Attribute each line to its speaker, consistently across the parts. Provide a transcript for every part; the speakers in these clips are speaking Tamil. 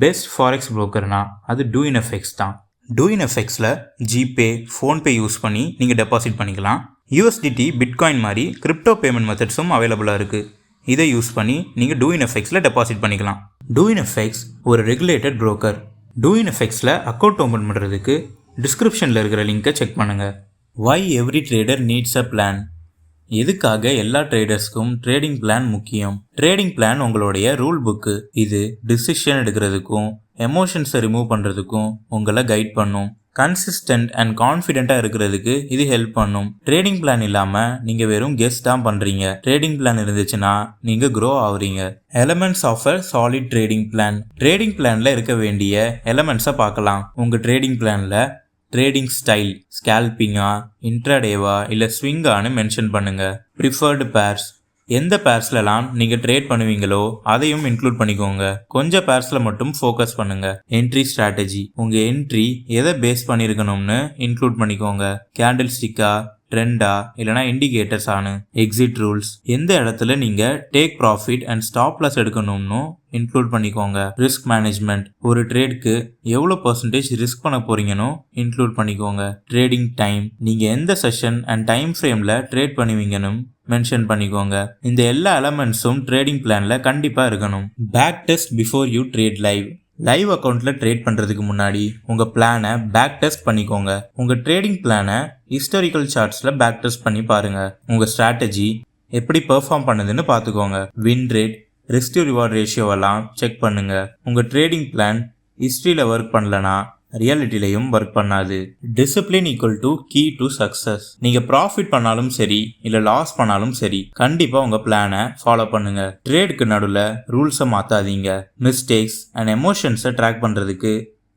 Speaker 1: பெஸ்ட் ஃபாரெக்ஸ் புரோக்கர்னா அது டூஇன்எஃப்எக்ஸ் தான். டூஇன்எஃப்எக்ஸில் ஜிபே, ஃபோன்பே யூஸ் பண்ணி நீங்கள் டெபாசிட் பண்ணிக்கலாம். யூஎஸ்டிடி, பிட்காயின் மாதிரி கிரிப்டோ பேமெண்ட் மெத்தட்ஸும் அவைலபிளாக இருக்குது. இதை யூஸ் பண்ணி நீங்கள் டூஇன்எஃப்எக்ஸில் டெபாசிட் பண்ணிக்கலாம். டூஇன்எஃப்எக்ஸ் ஒரு ரெகுலேட்டட் புரோக்கர். டூஇன்எஃப்எக்ஸில் அக்கௌண்ட் ஓப்பன் பண்ணுறதுக்கு டிஸ்கிரிப்ஷனில் இருக்கிற லிங்கை செக் பண்ணுங்கள். Why every trader needs a plan. எதுக்காக எல்லா ட்ரேடர்ஸ்க்கும் ட்ரேடிங் பிளான் முக்கியம்? ட்ரேடிங் பிளான் உங்களுடைய ரூல் புக்கு. இது டிசிஷன் எடுக்கிறதுக்கும் எமோஷன்ஸை ரிமூவ் பண்ணுறதுக்கும் உங்களை கைட் பண்ணும். கன்சிஸ்டன்ட் அண்ட் கான்ஃபிடென்ட்டாக இருக்கிறதுக்கு இது ஹெல்ப் பண்ணும். ட்ரேடிங் பிளான் இல்லாமல் நீங்கள் வெறும் கெஸ் தான் பண்ணுறீங்க. ட்ரேடிங் பிளான் இருந்துச்சுன்னா நீங்கள் க்ரோ ஆகுறீங்க. Elements of a solid trading plan. Trading பிளானில் இருக்க வேண்டிய எலமெண்ட்ஸை பார்க்கலாம். உங்கள் ட்ரேடிங் பிளானில் ட்ரேடிங் ஸ்டைல், ஸ்கேல்பிங்கா, இன்ட்ராடேவா இல்லை ஸ்விங்கான்னு மென்ஷன் பண்ணுங்கள். ப்ரிஃபர்டு பேர்ஸ், எந்த பேர்ஸ்லலாம் நீங்கள் ட்ரேட் பண்ணுவீங்களோ அதையும் இன்க்ளூட் பண்ணிக்கோங்க. கொஞ்சம் பேர்ஸில் மட்டும் ஃபோக்கஸ் பண்ணுங்கள். என்ட்ரி ஸ்ட்ராட்டஜி, உங்கள் என்ட்ரி எதை பேஸ் பண்ணியிருக்கணும்னு இன்க்ளூட் பண்ணிக்கோங்க. கேண்டில் ஸ்டிக்கா, ட்ரெண்டா இல்லைனா இண்டிகேட்டர்ஸ் ஆனு. எக்ஸிட் ரூல்ஸ், எந்த இடத்துல நீங்கள் take profit and stop loss எடுக்கணும்னு இன்க்ளூட் பண்ணிக்கோங்க. ரிஸ்க் மேனேஜ்மெண்ட், ஒரு ட்ரேட்க்கு எவ்வளோ பர்சன்டேஜ் ரிஸ்க் பண்ண போறீங்கன்னு இன்க்ளூட் பண்ணிக்கோங்க. ட்ரேடிங் டைம், நீங்கள் எந்த செஷன் அண்ட் டைம் ஃப்ரேமில் ட்ரேட் பண்ணுவீங்கன்னு மென்ஷன் பண்ணிக்கோங்க. இந்த எல்லா எலமெண்ட்ஸும் ட்ரேடிங் பிளானில் கண்டிப்பாக இருக்கணும். Back test before you trade live. Live அக்கௌண்ட்டில் ட்ரேட் பண்ணுறதுக்கு முன்னாடி உங்கள் பிளானை பேக் டெஸ்ட் பண்ணிக்கோங்க. உங்கள் ட்ரேடிங் பிளானை ஹிஸ்டாரிக்கல் சார்ட்ஸில் பேக் டெஸ்ட் பண்ணி பாருங்கள். உங்கள் ஸ்ட்ராட்டஜி எப்படி பெர்ஃபார்ம் பண்ணுதுன்னு பார்த்துக்கோங்க. Win rate, risk to reward ரேஷியோவெல்லாம் செக் பண்ணுங்கள். உங்கள் ட்ரேடிங் பிளான் ஹிஸ்ட்ரியில் ஒர்க் பண்ணலனா ரியாலிட்டிலையும் ஒர்க் பண்ணாது. Discipline equal to key to success. நீங்கள் ப்ராஃபிட் பண்ணாலும் சரி இல்லை லாஸ் பண்ணாலும் சரி, கண்டிப்பாக உங்கள் பிளானை ஃபாலோ பண்ணுங்க. ட்ரேடுக்கு நடுவில் ரூல்ஸை மாற்றாதீங்க. மிஸ்டேக்ஸ் அண்ட் எமோஷன்ஸை ட்ராக் பண்ணுறதுக்கு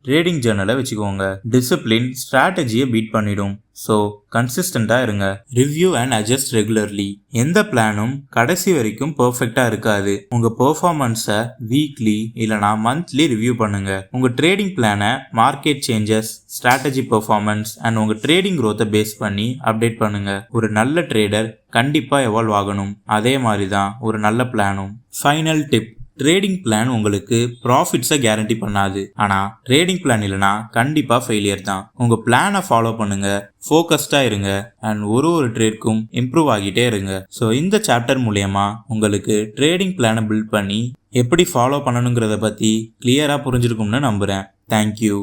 Speaker 1: ட்ரேடிங் ஜேர்னலை வச்சுக்கோங்க. டிசிப்ளின் ஸ்ட்ராட்டஜியை பீட் பண்ணிடும். ஸோ கன்சிஸ்டண்டாக இருங்க. Review and adjust regularly. எந்த பிளானும் கடைசி வரைக்கும் பர்ஃபெக்டாக இருக்காது. உங்கள் பெர்ஃபார்மன்ஸை வீக்லி இல்லைனா மந்த்லி ரிவ்யூ பண்ணுங்க. உங்கள் ட்ரேடிங் பிளானை market changes, strategy performance and உங்கள் ட்ரேடிங் க்ரோத்தை பேஸ் பண்ணி அப்டேட் பண்ணுங்க. ஒரு நல்ல ட்ரேடர் கண்டிப்பாக எவால்வ் ஆகணும். அதே மாதிரி தான் ஒரு நல்ல பிளானும். ஃபைனல் டிப், ட்ரேடிங் பிளான் உங்களுக்கு ப்ராஃபிட்ஸை கேரண்டி பண்ணாது. ஆனால் ட்ரேடிங் பிளான் இல்லைனா கண்டிப்பாக ஃபெயிலியர் தான். உங்கள் பிளானை ஃபாலோ பண்ணுங்க, ஃபோக்கஸ்டாக இருங்க அண்ட் ஒரு ட்ரேட்க்கும் இம்ப்ரூவ் ஆகிட்டே இருங்க. ஸோ இந்த சாப்டர் மூலயமா உங்களுக்கு ட்ரேடிங் பிளானை பில்ட் பண்ணி எப்படி ஃபாலோ பண்ணணுங்கிறத பற்றி கிளியராக புரிஞ்சிருக்கும்னு நம்புகிறேன். தேங்க்யூ.